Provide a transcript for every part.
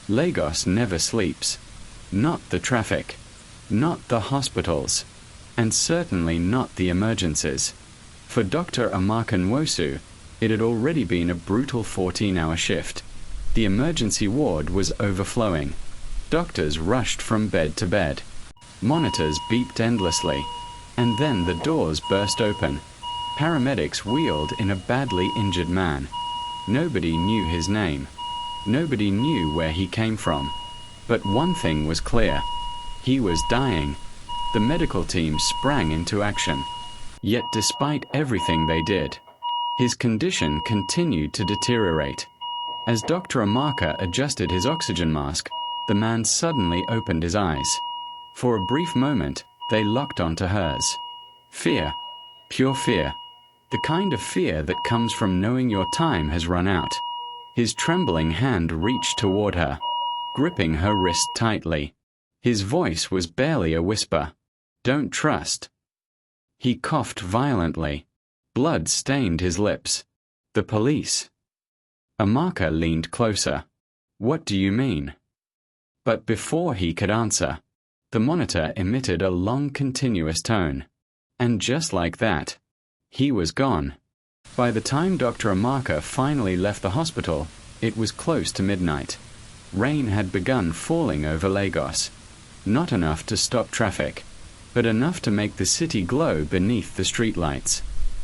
Lagos never sleeps. Not the traffic. Not the hospitals. And certainly not the emergencies. For Dr. Amaka, it had already been a brutal 14-hour shift. The emergency ward was overflowing. Doctors rushed from bed to bed. Monitors beeped endlessly. And then the doors burst open. Paramedics wheeled in a badly injured man. Nobody knew his name. Nobody knew where he came from. But one thing was clear. He was dying. The medical team sprang into action. Yet despite everything they did, his condition continued to deteriorate. As Dr. Amaka adjusted his oxygen mask, the man suddenly opened his eyes. For a brief moment, they locked onto hers. Fear. Pure fear. The kind of fear that comes from knowing your time has run out. His trembling hand reached toward her, gripping her wrist tightly. His voice was barely a whisper. "Don't trust." He coughed violently. Blood stained his lips. "The police." Amaka leaned closer. "What do you mean?" But before he could answer, the monitor emitted a long continuous tone. And just like that, he was gone. By the time Dr. Amaka finally left the hospital, it was close to midnight. Rain had begun falling over Lagos. Not enough to stop traffic, but enough to make the city glow beneath the streetlights.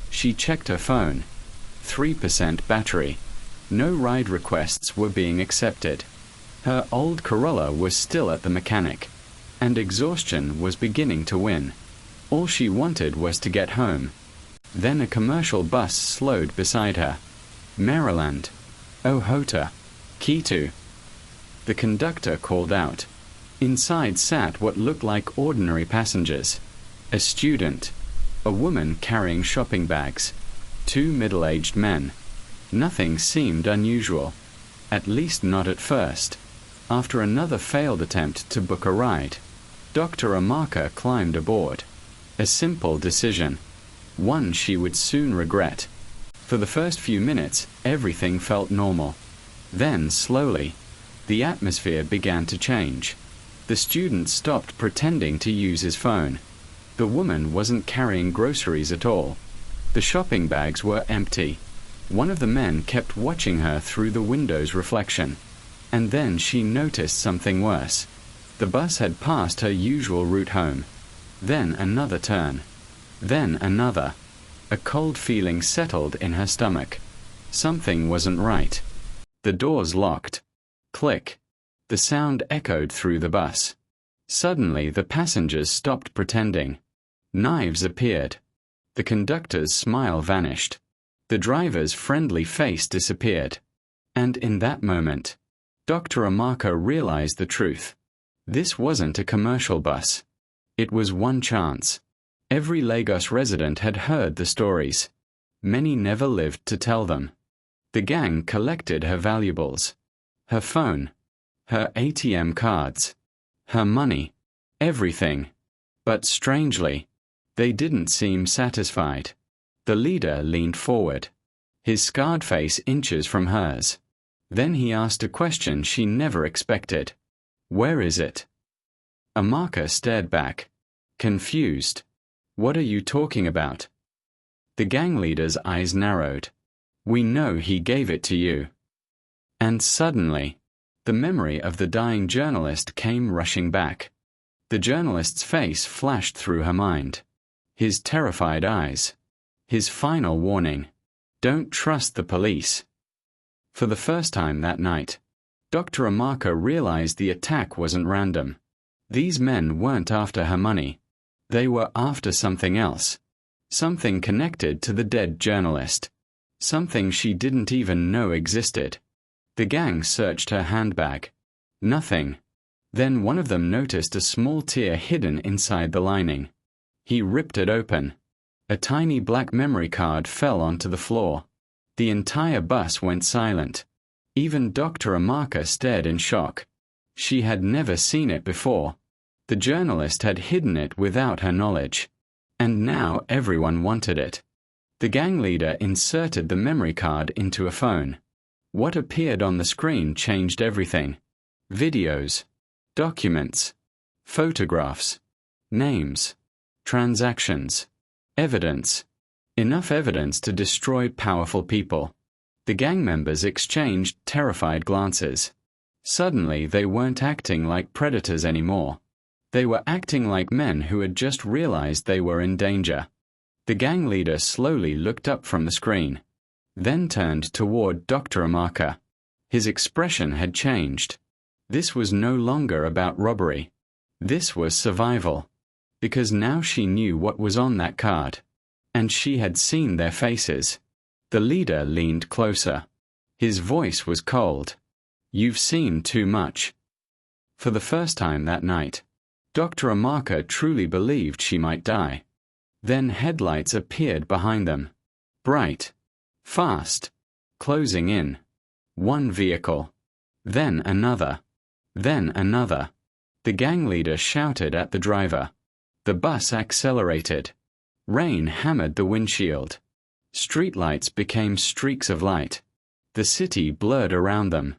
She checked her phone. 3% battery. No ride requests were being accepted. Her old Corolla was still at the mechanic, and exhaustion was beginning to win. All she wanted was to get home. Then a commercial bus slowed beside her. Maryland. Ohota. Kitu. The conductor called out. Inside sat what looked like ordinary passengers. A student. A woman carrying shopping bags. 2 middle-aged men. Nothing seemed unusual. At least not at first. After another failed attempt to book a ride, Dr. Amaka climbed aboard. A simple decision. One she would soon regret. For the first few minutes, everything felt normal. Then, slowly, the atmosphere began to change. The student stopped pretending to use his phone. The woman wasn't carrying groceries at all. The shopping bags were empty. One of the men kept watching her through the window's reflection. And then she noticed something worse. The bus had passed her usual route home. Then another turn. Then another. A cold feeling settled in her stomach. Something wasn't right. The doors locked. Click. The sound echoed through the bus. Suddenly the passengers stopped pretending. Knives appeared. The conductor's smile vanished. The driver's friendly face disappeared. And in that moment, Dr. Amaka realized the truth. This wasn't a commercial bus. It was one chance. Every Lagos resident had heard the stories. Many never lived to tell them. The gang collected her valuables. Her phone. Her ATM cards. Her money. Everything. But strangely, they didn't seem satisfied. The leader leaned forward, his scarred face inches from hers. Then he asked a question she never expected. "Where is it?" Amaka stared back, confused. "What are you talking about?" The gang leader's eyes narrowed. "We know he gave it to you." And suddenly, the memory of the dying journalist came rushing back. The journalist's face flashed through her mind. His terrified eyes. His final warning. Don't trust the police. For the first time that night, Dr. Amaka realized the attack wasn't random. These men weren't after her money. They were after something else. Something connected to the dead journalist. Something she didn't even know existed. The gang searched her handbag. Nothing. Then one of them noticed a small tear hidden inside the lining. He ripped it open. A tiny black memory card fell onto the floor. The entire bus went silent. Even Dr. Amaka stared in shock. She had never seen it before. The journalist had hidden it without her knowledge. And now everyone wanted it. The gang leader inserted the memory card into a phone. What appeared on the screen changed everything. videos, documents, photographs, names, transactions, evidence. Enough evidence to destroy powerful people. The gang members exchanged terrified glances. Suddenly they weren't acting like predators anymore. They were acting like men who had just realized they were in danger. The gang leader slowly looked up from the screen, then turned toward Dr. Amaka. His expression had changed. This was no longer about robbery. This was survival. Because now she knew what was on that card. And she had seen their faces. The leader leaned closer. His voice was cold. "You've seen too much." For the first time that night, Dr. Amaka truly believed she might die. Then headlights appeared behind them. Bright. Fast. Closing in. One vehicle. Then another. Then another. The gang leader shouted at the driver. The bus accelerated. Rain hammered the windshield. Streetlights became streaks of light. The city blurred around them.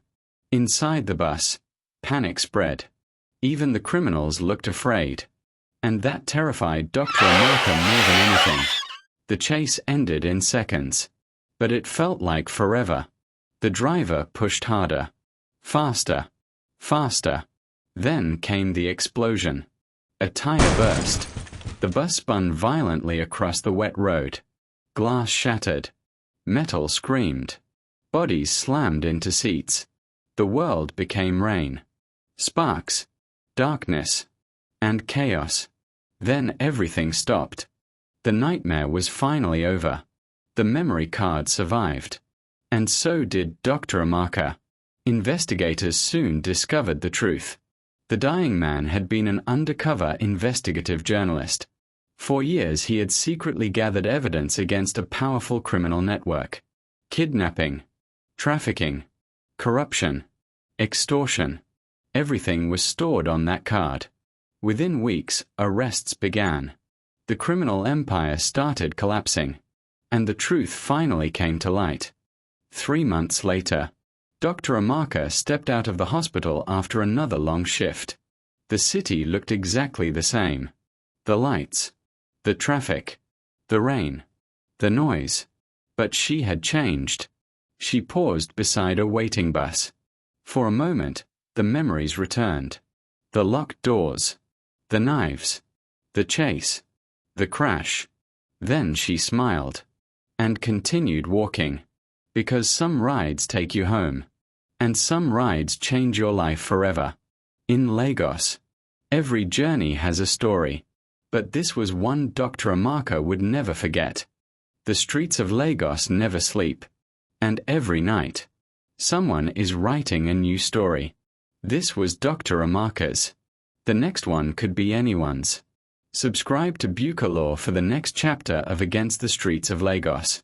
Inside the bus, panic spread. Even the criminals looked afraid. And that terrified Dr. Amaka more than anything. The chase ended in seconds. But it felt like forever. The driver pushed harder. Faster. Faster. Then came the explosion. A tire burst. The bus spun violently across the wet road. Glass shattered. Metal screamed. Bodies slammed into seats. The world became rain. Sparks. Darkness. And chaos. Then everything stopped. The nightmare was finally over. The memory card survived. And so did Dr. Amaka. Investigators soon discovered the truth. The dying man had been an undercover investigative journalist. For years he had secretly gathered evidence against a powerful criminal network. Kidnapping, trafficking, corruption, extortion. Everything was stored on that card. Within weeks, arrests began. The criminal empire started collapsing. And the truth finally came to light. 3 months later, Dr. Amaka stepped out of the hospital after another long shift. The city looked exactly the same. The lights, the traffic, the rain, the noise. But she had changed. She paused beside a waiting bus. For a moment, the memories returned. The locked doors, the knives, the chase, the crash. Then she smiled. And continued walking. Because some rides take you home. And some rides change your life forever. In Lagos, every journey has a story. But this was one Dr. Amaka would never forget. The streets of Lagos never sleep. And every night, someone is writing a new story. This was Dr. Amaka's. The next one could be anyone's. Subscribe to Buka Law for the next chapter of Against the Streets of Lagos.